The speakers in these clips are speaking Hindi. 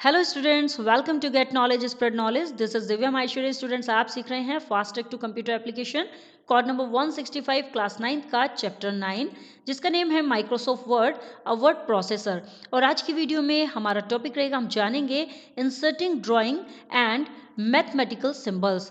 Hello students, welcome to get knowledge spread knowledge. This is Divya Maheshwari. Students, आप सीख रहे हैं fast track to computer application code number 165 class 9 का चैप्टर 9, जिसका नेम है Microsoft Word, a word processor. और आज की वीडियो में हमारा टॉपिक रहेगा, हम जानेंगे inserting drawing and mathematical symbols.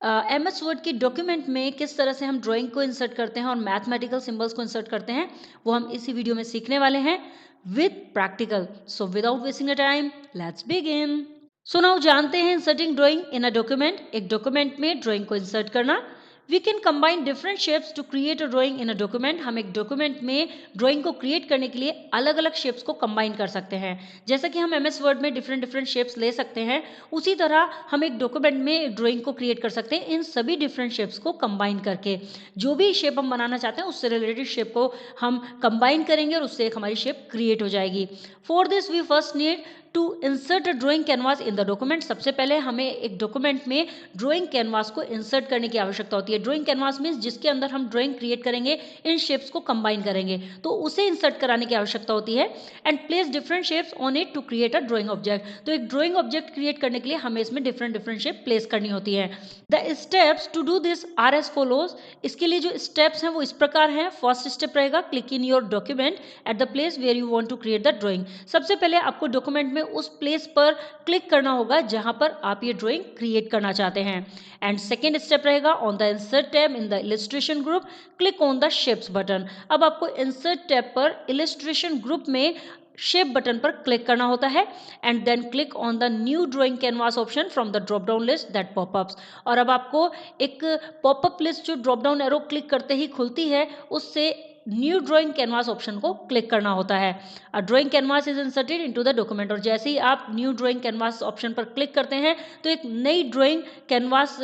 MS word की डॉक्यूमेंट में किस तरह से हम ड्राइंग को इंसर्ट करते हैं और मैथमेटिकल सिंबल्स को इंसर्ट करते हैं, वो हम इसी वीडियो में सीखने वाले हैं with practical. So without wasting a time, let's begin. So now जानते हैं inserting drawing in a document. एक डॉक्यूमेंट में ड्राइंग को इंसर्ट करना। We can combine different shapes to create a drawing in a document. हम एक डॉक्यूमेंट में ड्राइंग को क्रिएट करने के लिए अलग अलग शेप्स को कंबाइन कर सकते हैं। जैसा कि हम एमएस वर्ड में डिफरेंट डिफरेंट शेप्स ले सकते हैं, उसी तरह हम एक डॉक्यूमेंट में ड्राइंग को क्रिएट कर सकते हैं इन सभी डिफरेंट शेप्स को कंबाइन करके। जो भी शेप हम बनाना चाहते हैं उससे रिलेटेड शेप को हम कंबाइन करेंगे और उससे एक हमारी शेप क्रिएट हो जाएगी। For this we first need to insert a drawing canvas in the document. सबसे पहले हमें एक डॉक्यूमेंट में ड्राइंग कैनवास को इंसर्ट करने की आवश्यकता होती है। ड्राइंग कैनवास मीन्स जिसके अंदर हम ड्राइंग क्रिएट करेंगे, इन शेप्स को कंबाइन करेंगे, तो उसे इंसर्ट कराने की आवश्यकता होती है। And place different shapes on it to create a drawing object. तो एक ड्राइंग ऑब्जेक्ट क्रिएट करने के लिए हमें इसमें डिफरेंट डिफरेंट शेप प्लेस करनी होती है। The steps to do this are as follows. इसके लिए जो स्टेप्स हैं वो इस प्रकार हैं। फर्स्ट स्टेप रहेगा, click in your document at the place where you want to create the drawing. सबसे पहले आपको डॉक्यूमेंट में उस प्लेस पर क्लिक करना होगा जहां पर आप ये ड्राइंग क्रिएट करना चाहते हैं। एंड सेकेंड स्टेप रहेगा, on the insert tab in the illustration group click on the shapes button. अब आपको इंसर्ट टैब पर इलस्ट्रेशन ग्रुप में शेप बटन पर क्लिक करना होता है and then click on the new drawing canvas option from the drop down list that popups. और अब आपको एक पॉपअप लिस्ट जो ड्रॉप डाउन एरो क्लिक करते ही खुलती है, उससे न्यू ड्राइंग कैनवास ऑप्शन को क्लिक करना होता है। A drawing canvas is inserted into the document. और जैसे ही आप न्यू ड्राइंग कैनवास ऑप्शन पर क्लिक करते हैं तो एक नई ड्राइंग कैनवास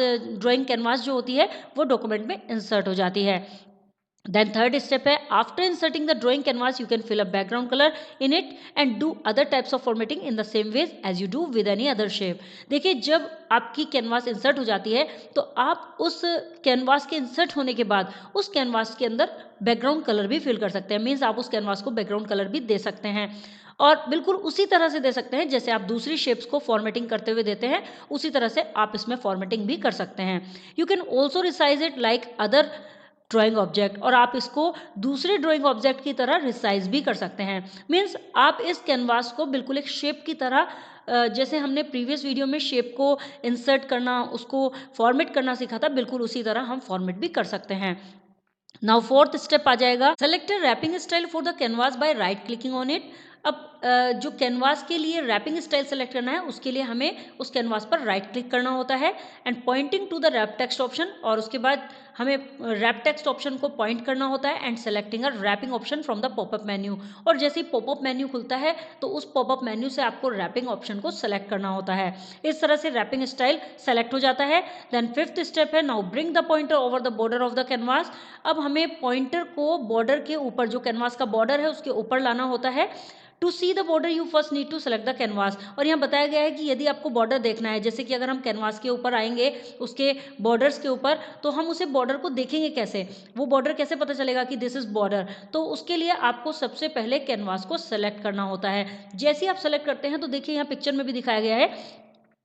जो होती है वो डॉक्यूमेंट में इंसर्ट हो जाती है। देन थर्ड स्टेप है, after inserting the drawing canvas you can fill a background colour in it and do other types of formatting in the same ways as you do with any other shape. देखिए, जब आपकी कैनवास इंसर्ट हो जाती है तो आप उस कैनवास के इंसर्ट होने के बाद उस कैनवास के अंदर बैकग्राउंड कलर भी फिल कर सकते हैं। मीन्स आप उस कैनवास को बैकग्राउंड कलर भी दे सकते हैं, और बिल्कुल उसी तरह से दे सकते हैं जैसे आप दूसरी शेप्स को फॉर्मेटिंग करते हुए देते हैं, उसी तरह से आप इसमें फॉर्मेटिंग भी कर सकते हैं। You can also resize it like other drawing object, और आप इसको दूसरे ड्राइंग ऑब्जेक्ट की तरह रिसाइज भी कर सकते हैं। मीन्स आप इस कैनवास को बिल्कुल एक शेप की तरह, जैसे हमने प्रीवियस वीडियो में शेप को इंसर्ट करना, उसको फॉर्मेट करना सीखा था, बिल्कुल उसी तरह हम फॉर्मेट भी कर सकते हैं। नाउ फोर्थ स्टेप आ जाएगा, select wrapping style for the canvas by right clicking on it. अब जो कैनवास के लिए रैपिंग स्टाइल सेलेक्ट करना है उसके लिए हमें उस कैनवास पर राइट क्लिक करना होता है and pointing to the wrap text option, और उसके बाद हमें रैप टेक्स्ट ऑप्शन को पॉइंट करना होता है and selecting a wrapping option from the popup menu. और जैसे ही पॉपअप मेन्यू खुलता है तो उस पॉपअप मेन्यू से आपको रैपिंग ऑप्शन को सेलेक्ट करना होता है। इस तरह से रैपिंग स्टाइल सेलेक्ट हो जाता है। देन फिफ्थ स्टेप है, now bring the pointer over the border of the canvas. अब हमें पॉइंटर को बॉर्डर के ऊपर, जो कैनवास का बॉर्डर है उसके ऊपर लाना होता है। To see the border you first need to select the canvas. और यहाँ बताया गया है कि यदि आपको बॉर्डर देखना है, जैसे कि अगर हम कैनवास के ऊपर आएंगे, उसके बॉर्डर्स के ऊपर, तो हम उसे बॉर्डर को देखेंगे कैसे, वो बॉर्डर कैसे पता चलेगा कि दिस इज बॉर्डर। तो उसके लिए आपको सबसे पहले कैनवास को सेलेक्ट करना होता है। जैसे ही आप सेलेक्ट करते हैं तो देखिए यहाँ पिक्चर में भी दिखाया गया है,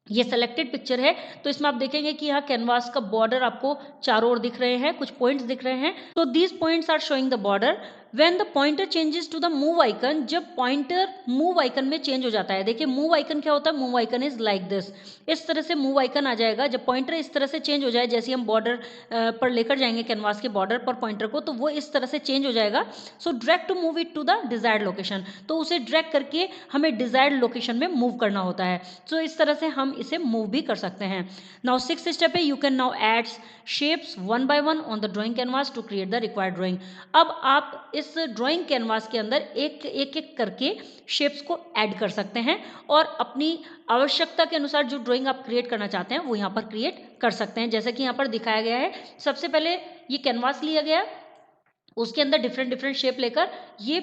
ये सेलेक्टेड पिक्चर है, तो इसमें आप देखेंगे कि यहाँ कैनवास का बॉर्डर आपको चारों ओर दिख रहे हैं, कुछ पॉइंट्स दिख रहे हैं। तो these points are showing the border. When the pointer changes to the move icon, जब पॉइंटर मूव आइकन में चेंज हो जाता है, देखिए मूव आइकन क्या होता है, move icon is like this, इस तरह से मूव आइकन आ जाएगा। जब पॉइंटर इस तरह से चेंज हो जाए, जैसे हम बॉर्डर पर लेकर जाएंगे कैनवास के बॉर्डर पर पॉइंटर को, तो वो इस तरह से चेंज हो जाएगा। So drag to move it to the desired location, तो उसे ड्रैग करके हमें डिजायर्ड लोकेशन में मूव करना होता है। सो इस तरह से हम इसे मूव भी कर सकते हैं। नाउ सिक्स्थ स्टेप है, you can now add shapes one by one on the drawing canvas to create the required drawing. अब आप इस ड्राइंग कैनवास के अंदर एक एक करके शेप्स को ऐड कर सकते हैं और अपनी आवश्यकता के अनुसार जो ड्राइंग आप क्रिएट करना चाहते हैं वो यहाँ पर क्रिएट कर सकते हैं। जैसे कि यहाँ पर दिखाया गया है, सबसे पहले ये कैनवास लिया गया, उसके अंदर डिफरेंट डिफरेंट शेप लेकर ये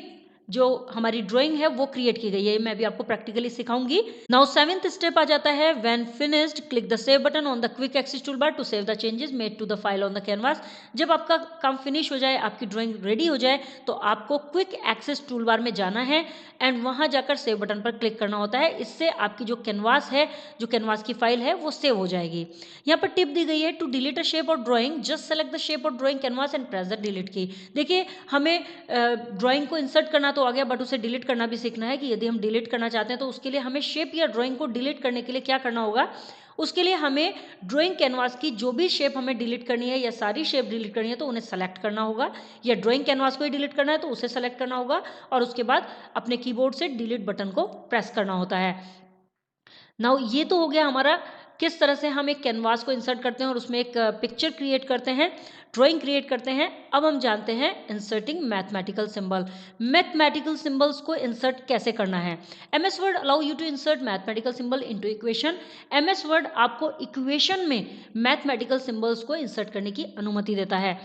जो हमारी ड्राइंग है वो क्रिएट की गई है। मैं भी आपको प्रैक्टिकली सिखाऊंगी। नाउ 7th स्टेप आ जाता है, when finished click the save button on the quick access tool bar to save the changes made to the file on the canvas. जब आपका काम फिनिश हो जाए, आपकी ड्राइंग रेडी हो जाए, तो आपको क्विक एक्सेस टूल बार में जाना है एंड वहां जाकर सेव बटन पर क्लिक करना होता है। इससे आपकी जो कैनवास है, जो कैनवास की फाइल है, वो सेव हो जाएगी। यहाँ पर टिप दी गई है, टू डिलीट अ शेप और drawing just select the shape और drawing canvas and press the delete key. देखिए, हमें ड्राइंग को इंसर्ट करना तो आ गया, बट उसे डिलीट करना भी सीखना है कि यदि हम डिलीट करना चाहते हैं तो उसके लिए हमें शेप या ड्राइंग को डिलीट करने के लिए क्या करना होगा। उसके लिए हमें ड्राइंग कैनवास की जो भी शेप हमें डिलीट करनी है या सारी शेप डिलीट करनी है तो उन्हें सेलेक्ट करना होगा, या ड्राइंग कैनवास को ही डिलीट करना है तो उसे सेलेक्ट करना होगा, और उसके बाद अपने कीबोर्ड से डिलीट बटन को प्रेस करना होता है। नाउ ये तो हो गया हमारा किस तरह से हम एक कैनवास को इंसर्ट करते हैं और उसमें एक पिक्चर क्रिएट करते हैं, ड्राइंग क्रिएट करते हैं। अब हम जानते हैं inserting mathematical symbol. Mathematical symbols को इंसर्ट कैसे करना है। MS Word allow you to insert mathematical symbol into equation. MS Word आपको इक्वेशन में मैथमेटिकल सिंबल्स को इंसर्ट करने की अनुमति देता है।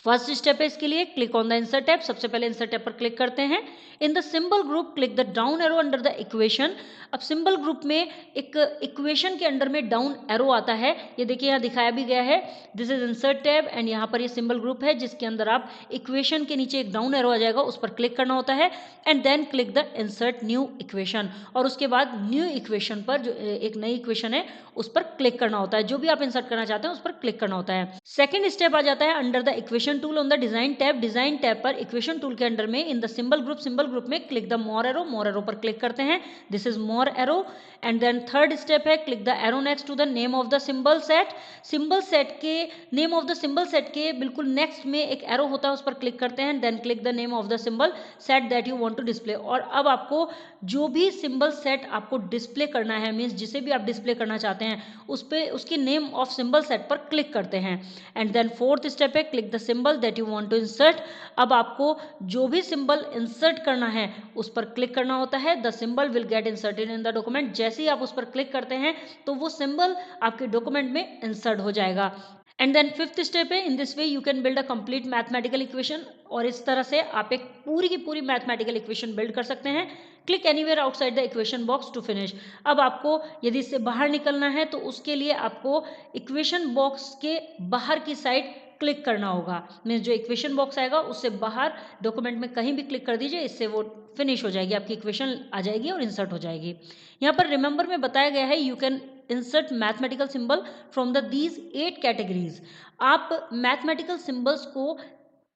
फर्स्ट स्टेप है इसके लिए, click on the insert tab. सबसे पहले इंसर्ट टैब पर क्लिक करते हैं। इन the symbol group click the down arrow under the equation. अब सिंबल ग्रुप में एक इक्वेशन के अंडर में डाउन एरो आता है, ये देखिए यहाँ दिखाया भी गया है। This is insert tab and यहाँ पर ये सिंबल ग्रुप है जिसके अंदर आप इक्वेशन के नीचे एक डाउन एरो आ जाएगा, उस पर क्लिक करना होता है and then click the insert new equation. और उसके बाद न्यू इक्वेशन पर, जो एक नई इक्वेशन है, उस पर क्लिक करना होता है। जो भी आप इंसर्ट करना चाहते हैं उस पर क्लिक करना होता है। सेकेंड स्टेप आ जाता है under the equation tool on the design tab. Design tab पर इक्वेशन टूल के अंडर में इन द सिंबल ग्रुप में click the more arrow. More arrow पर क्लिक करते हैं, this is more arrow. And then third step है click the arrow next to the name of the symbol set. Symbol set के name of the symbol set के बिल्कुल नेक्स्ट में एक एरो होता है, उस पर क्लिक करते हैं, then click the name of the symbol set that you want to display. और अब आपको जो भी सिंबल सेट आपको डिस्प्ले करना है, मीन्स जिसे भी आप डिस्प्ले करना चाहते हैं, उस पे उसकी नेम ऑफ सिंबल सेट पर क्लिक करते हैं। एंड देन फोर्थ स्टेप है click the symbol that you want to insert. अब आपको जो भी सिंबल इंसर्ट करना है उस पर क्लिक करना होता है। The symbol will get inserted in the document. जैसे ही आप उस पर क्लिक करते हैं तो वो सिंबल आपके डॉक्यूमेंट में इंसर्ट हो जाएगा। एंड देन फिफ्थ स्टेप है, in this way you can build a complete mathematical equation. और इस तरह से आप एक पूरी की पूरी मैथमेटिकल इक्वेशन बिल्ड कर सकते हैं। Click anywhere outside the equation box to finish. अब आपको यदि इससे बाहर निकलना है तो उसके लिए आपको इक्वेशन बॉक्स के बाहर की साइड क्लिक करना होगा। मीन्स जो इक्वेशन बॉक्स आएगा उससे बाहर डॉक्यूमेंट में कहीं भी क्लिक कर दीजिए, इससे वो फिनिश हो जाएगी, आपकी इक्वेशन आ जाएगी और इंसर्ट हो जाएगी। यहाँ पर रिमेंबर में बताया गया है, you can insert mathematical symbol from the these 8 categories. आप मैथमेटिकल सिंबल्स को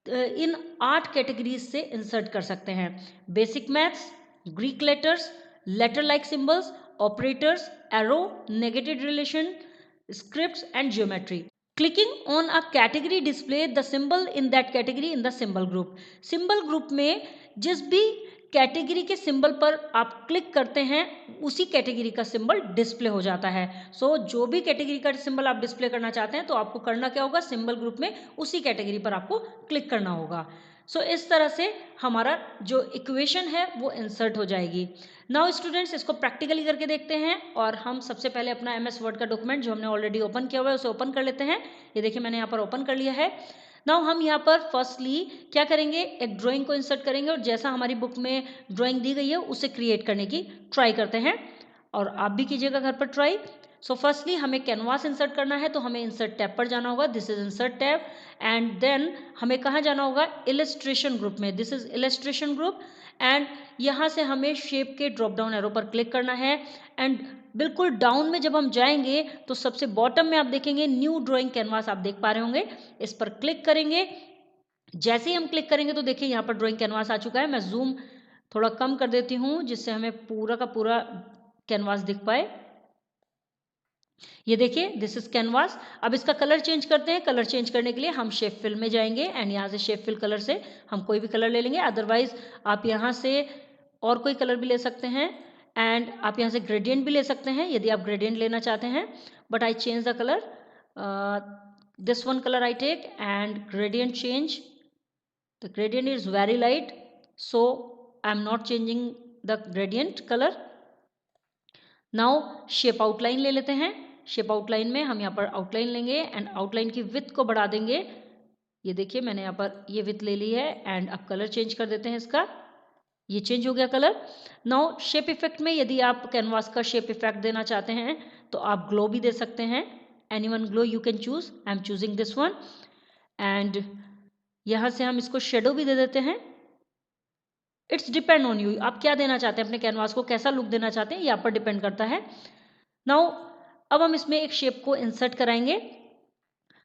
इन 8 कैटेगरीज से इंसर्ट कर सकते हैं। Basic maths, Greek letters, letter like symbols, operators, arrow, negative relation, scripts and geometry. Clicking on a category display the symbol in that category in the symbol group. symbol group में जिस भी कैटेगरी के सिंबल पर आप क्लिक करते हैं उसी कैटेगरी का सिंबल डिस्प्ले हो जाता है। सो जो भी कैटेगरी का सिंबल आप डिस्प्ले करना चाहते हैं तो आपको करना क्या होगा, सिंबल ग्रुप में उसी कैटेगरी पर आपको क्लिक करना होगा। सो इस तरह से हमारा जो इक्वेशन है वो इंसर्ट हो जाएगी। नाउ स्टूडेंट्स, इसको प्रैक्टिकली करके देखते हैं। और हम सबसे पहले अपना एमएस वर्ड का डॉक्यूमेंट जो हमने ऑलरेडी ओपन किया हुआ है उसे ओपन कर लेते हैं। ये देखिए मैंने यहाँ पर ओपन कर लिया है। नाउ हम यहाँ पर फर्स्टली क्या करेंगे, एक ड्राइंग को इंसर्ट करेंगे और जैसा हमारी बुक में ड्राइंग दी गई है उसे क्रिएट करने की ट्राई करते हैं, और आप भी कीजिएगा घर पर ट्राई। सो फर्स्टली हमें कैनवास इंसर्ट करना है तो हमें इंसर्ट टैब पर जाना होगा, this is insert tab. And then हमें कहाँ जाना होगा, इलस्ट्रेशन ग्रुप में, this is illustration group. And यहाँ से हमें शेप के ड्रॉप डाउन एरो पर क्लिक करना है। एंड बिल्कुल डाउन में जब हम जाएंगे तो सबसे बॉटम में आप देखेंगे न्यू ड्राइंग कैनवास, आप देख पा रहे होंगे, इस पर क्लिक करेंगे। जैसे ही हम क्लिक करेंगे तो देखिए यहाँ पर ड्राइंग कैनवास आ चुका है। मैं जूम थोड़ा कम कर देती हूँ जिससे हमें पूरा का पूरा कैनवास दिख पाए। ये देखिए दिस इज कैनवास। अब इसका कलर चेंज करते हैं। कलर चेंज करने के लिए हम शेप फिल में जाएंगे एंड यहाँ से शेप फिल कलर से हम कोई भी कलर ले लेंगे, अदरवाइज आप यहाँ से और कोई कलर भी ले सकते हैं। एंड आप यहाँ से ग्रेडियंट भी ले सकते हैं यदि आप ग्रेडियंट लेना चाहते हैं, but I change the colour, this one colour I take and gradient change. The gradient is very light, so I am not changing the gradient colour. Now shape outline ले लेते हैं। शेप आउटलाइन में हम यहाँ पर आउटलाइन लेंगे एंड आउटलाइन की विड्थ को बढ़ा देंगे। ये देखिए मैंने यहाँ पर ये विड्थ ले ली है। एंड अब कलर चेंज कर देते हैं इसका। ये चेंज हो गया कलर। नाउ शेप इफेक्ट में यदि आप कैनवास का शेप इफेक्ट देना चाहते हैं तो आप ग्लो भी दे सकते हैं, anyone glow you can choose, I am choosing this one. And यहाँ से हम इसको शेडो भी दे देते हैं। इट्स डिपेंड ऑन यू, आप क्या देना चाहते हैं, अपने कैनवास को कैसा लुक देना चाहते हैं, ये आप पर डिपेंड करता है। नाउ अब हम इसमें एक शेप को इंसर्ट कराएंगे।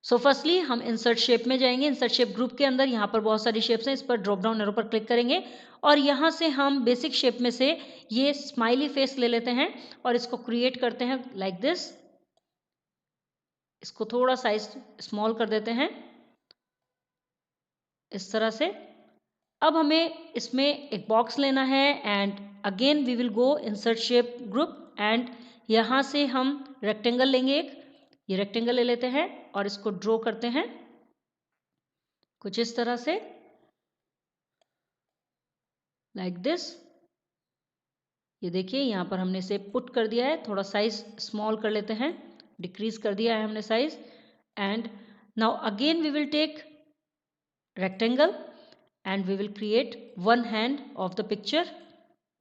सो फर्स्टली हम इंसर्ट शेप में जाएंगे। इंसर्ट शेप ग्रुप के अंदर यहाँ पर बहुत सारी शेप्स हैं, इस पर ड्रॉप डाउन एरो पर क्लिक करेंगे और यहाँ से हम बेसिक शेप में से ये स्माइली फेस ले लेते हैं और इसको क्रिएट करते हैं लाइक दिस। इसको थोड़ा साइज स्मॉल कर देते हैं इस तरह से। अब हमें इसमें एक बॉक्स लेना है and again we will go insert shape group and यहाँ से हम रेक्टेंगल लेंगे एक, ये रेक्टेंगल ले लेते हैं और इसको ड्रॉ करते हैं कुछ इस तरह से लाइक दिस। ये देखिए यहाँ पर हमने इसे पुट कर दिया है, थोड़ा साइज स्मॉल कर लेते हैं, डिक्रीज कर दिया है हमने size. And now again we will take rectangle and we will create one hand of the picture.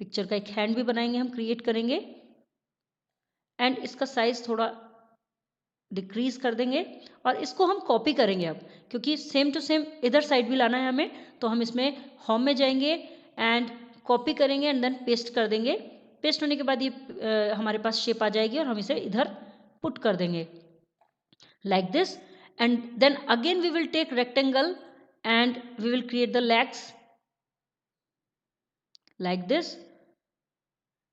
Picture का एक हैंड भी बनाएंगे, हम क्रिएट करेंगे एंड इसका साइज थोड़ा डिक्रीज कर देंगे और इसको हम कॉपी करेंगे अब, क्योंकि सेम टू सेम इधर साइड भी लाना है हमें। तो हम इसमें होम में जाएंगे एंड कॉपी करेंगे एंड देन पेस्ट कर देंगे। पेस्ट होने के बाद ये हमारे पास शेप आ जाएगी और हम इसे इधर पुट कर देंगे like this. And then again we will take rectangle and we will create the legs like this.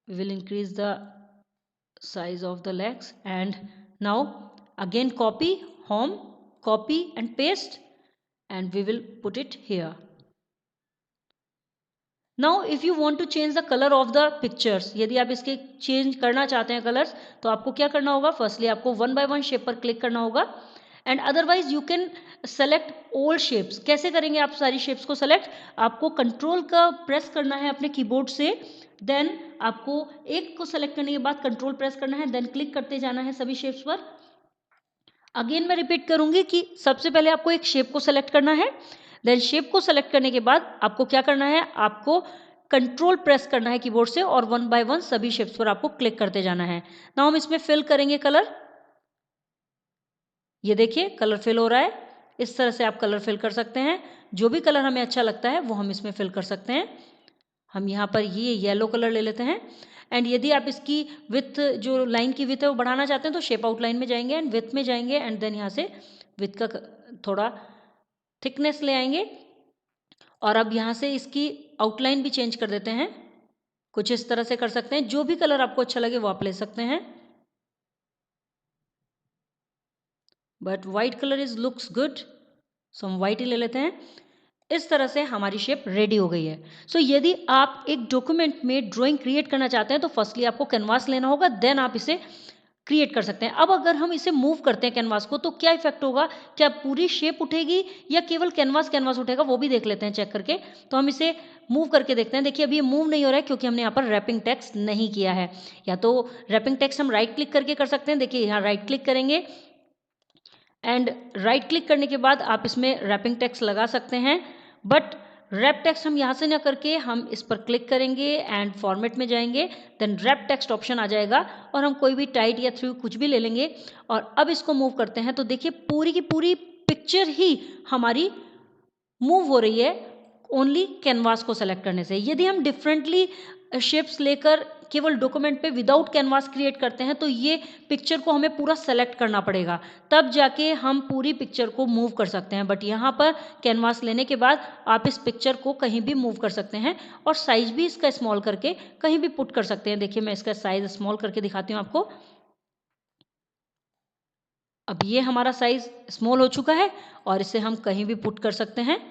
We will increase the size of the legs and now again copy, home, copy and paste and we will put it here. Now if you want to change the color of the pictures, यदि आप इसके चेंज करना चाहते हैं कलर्स, तो आपको क्या करना होगा, फर्स्टली आपको वन बाय वन शेप पर क्लिक करना होगा and otherwise you can select all shapes. कैसे करेंगे आप सारी शेप्स को सेलेक्ट, आपको कंट्रोल का प्रेस करना है अपने कीबोर्ड से, देन आपको एक को सेलेक्ट करने के बाद कंट्रोल प्रेस करना है, देन क्लिक करते जाना है सभी शेप्स पर। अगेन मैं रिपीट करूंगी कि सबसे पहले आपको एक शेप को सेलेक्ट करना है, देन शेप को सेलेक्ट करने के बाद आपको क्या करना है, आपको कंट्रोल प्रेस करना है कीबोर्ड से और वन बाय वन सभी शेप्स पर आपको क्लिक करते जाना है। नाउ हम इसमें फिल करेंगे कलर। ये देखिए कलर फिल हो रहा है, इस तरह से आप कलर फिल कर सकते हैं। जो भी कलर हमें अच्छा लगता है वो हम इसमें फिल कर सकते हैं। हम यहाँ पर ये येलो कलर ले लेते हैं एंड यदि आप इसकी विथ, जो लाइन की विथ है वो बढ़ाना चाहते हैं तो शेप आउट लाइन में जाएंगे एंड विथ में जाएंगे एंड देन यहाँ से विथ का थोड़ा थिकनेस ले आएंगे और अब यहाँ से इसकी आउटलाइन भी चेंज कर देते हैं, कुछ इस तरह से कर सकते हैं। जो भी कलर आपको अच्छा लगे वो आप ले सकते हैं, but white colour is looks good, so हम वाइट ही ले लेते हैं। इस तरह से हमारी शेप रेडी हो गई है। सो यदि आप एक डॉक्यूमेंट में ड्राइंग क्रिएट करना चाहते हैं तो फर्स्टली आपको कैनवास लेना होगा, देन आप इसे क्रिएट कर सकते हैं। अब अगर हम इसे मूव करते हैं कैनवास को तो क्या इफेक्ट होगा, क्या पूरी शेप उठेगी या केवल कैनवास उठेगा, वो भी देख लेते हैं चेक करके। तो हम इसे मूव करके देखते हैं। देखिए अभी ये मूव नहीं हो रहा है क्योंकि हमने यहाँ पर रैपिंग टेक्स्ट नहीं किया है। या तो रैपिंग टेक्स्ट हम राइट क्लिक करके कर सकते हैं, देखिए यहाँ राइट क्लिक करेंगे एंड राइट क्लिक करने के बाद आप इसमें रैपिंग टेक्स्ट लगा सकते हैं, बट रैप टेक्स्ट हम यहाँ से ना करके हम इस पर क्लिक करेंगे एंड फॉर्मेट में जाएंगे, देन रैप टेक्स्ट ऑप्शन आ जाएगा और हम कोई भी टाइट या थ्रू कुछ भी ले लेंगे और अब इसको मूव करते हैं तो देखिए पूरी की पूरी पिक्चर ही हमारी मूव हो रही है ओनली कैनवास को सेलेक्ट करने से। यदि हम डिफरेंटली शेप्स लेकर केवल डॉक्यूमेंट पे विदाउट कैनवास क्रिएट करते हैं तो ये पिक्चर को हमें पूरा सेलेक्ट करना पड़ेगा, तब जाके हम पूरी पिक्चर को मूव कर सकते हैं। बट यहाँ पर कैनवास लेने के बाद आप इस पिक्चर को कहीं भी मूव कर सकते हैं और साइज भी इसका स्मॉल करके कहीं भी पुट कर सकते हैं। देखिए मैं इसका साइज स्मॉल करके दिखाती हूँ आपको। अब ये हमारा साइज स्मॉल हो चुका है और इसे हम कहीं भी पुट कर सकते हैं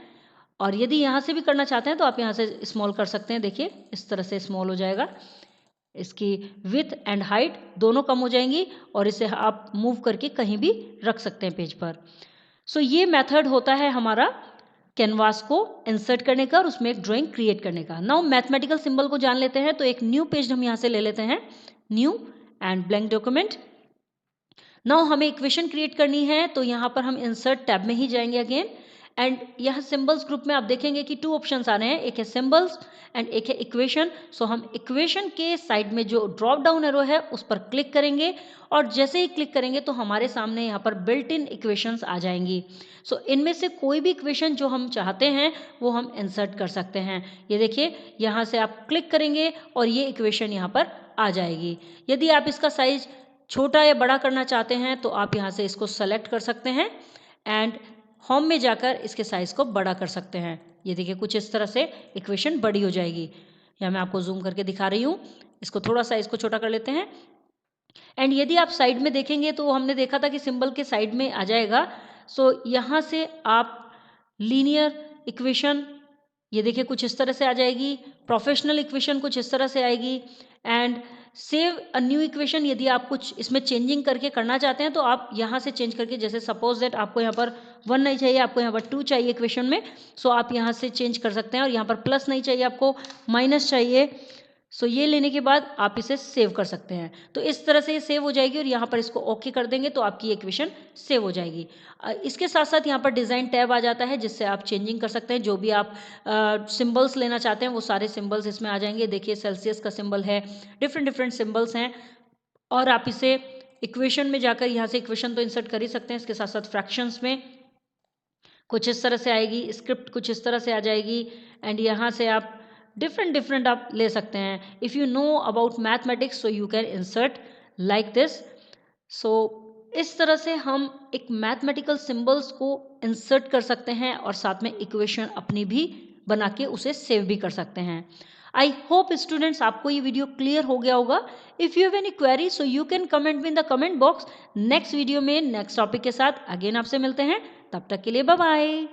और यदि यहाँ से भी करना चाहते हैं तो आप यहाँ से स्मॉल कर सकते हैं। देखिए इस तरह से स्मॉल हो जाएगा, इसकी विथ एंड हाइट दोनों कम हो जाएंगी और इसे आप मूव करके कहीं भी रख सकते हैं पेज पर। सो ये मेथड होता है हमारा कैनवास को इंसर्ट करने का और उसमें एक ड्राइंग क्रिएट करने का। नाउ मैथमेटिकल सिंबल को जान लेते हैं, तो एक न्यू पेज हम यहाँ से ले लेते हैं, new and blank document. Now हमें इक्वेशन क्रिएट करनी है तो यहाँ पर हम इंसर्ट टैब में ही जाएंगे अगेन एंड यहाँ सिंबल्स ग्रुप में आप देखेंगे कि 2 ऑप्शंस आ रहे हैं, एक है सिंबल्स एंड एक है इक्वेशन। सो हम इक्वेशन के साइड में जो ड्रॉप डाउन एरो है उस पर क्लिक करेंगे और जैसे ही क्लिक करेंगे तो हमारे सामने यहाँ पर बिल्ट इन इक्वेशंस आ जाएंगी। सो इनमें से कोई भी इक्वेशन जो हम चाहते हैं वो हम इंसर्ट कर सकते हैं। ये देखिए यहाँ से आप क्लिक करेंगे और ये इक्वेशन यहाँ पर आ जाएगी। यदि आप इसका साइज छोटा या बड़ा करना चाहते हैं तो आप यहाँ से इसको सेलेक्ट कर सकते हैं एंड होम में जाकर इसके साइज़ को बड़ा कर सकते हैं। ये देखिए कुछ इस तरह से इक्वेशन बड़ी हो जाएगी। यहाँ मैं आपको जूम करके दिखा रही हूँ। इसको थोड़ा सा इसको छोटा कर लेते हैं एंड यदि आप साइड में देखेंगे तो हमने देखा था कि सिंबल के साइड में आ जाएगा। सो यहाँ से आप लीनियर इक्वेशन, ये देखिए कुछ इस तरह से आ जाएगी। प्रोफेशनल इक्वेशन कुछ इस तरह से आएगी and save a new equation, यदि आप कुछ इसमें चेंजिंग करके करना चाहते हैं तो आप यहाँ से चेंज करके, जैसे सपोज दैट आपको यहाँ पर 1 नहीं चाहिए, आपको यहाँ पर 2 चाहिए इक्वेशन में, सो आप यहाँ से चेंज कर सकते हैं। और यहाँ पर प्लस नहीं चाहिए, आपको माइनस चाहिए। सो ये लेने के बाद आप इसे सेव कर सकते हैं। तो इस तरह से ये सेव हो जाएगी और यहाँ पर इसको ओके कर देंगे तो आपकी इक्वेशन सेव हो जाएगी। इसके साथ साथ यहाँ पर डिज़ाइन टैब आ जाता है जिससे आप चेंजिंग कर सकते हैं। जो भी आप सिंबल्स लेना चाहते हैं वो सारे सिंबल्स इसमें आ जाएंगे। देखिए सेल्सियस का सिंबल है, डिफरेंट डिफरेंट सिंबल्स हैं और आप इसे इक्वेशन में जाकर यहाँ से इक्वेशन तो इंसर्ट कर ही सकते हैं। इसके साथ साथ फ्रैक्शंस में कुछ इस तरह से आएगी, स्क्रिप्ट कुछ इस तरह से आ जाएगी एंड यहाँ से आप डिफरेंट आप ले सकते हैं। If you know about mathematics so you can insert like this. So इस तरह से हम एक मैथमेटिकल सिंबल्स को इंसर्ट कर सकते हैं और साथ में इक्वेशन अपनी भी बना के उसे सेव भी कर सकते हैं। आई होप स्टूडेंट्स आपको ये वीडियो क्लियर हो गया होगा। If you have any query so you can comment me in the comment box. Next video में नेक्स्ट टॉपिक के साथ अगेन आपसे मिलते हैं, तब तक के लिए बाय बाय।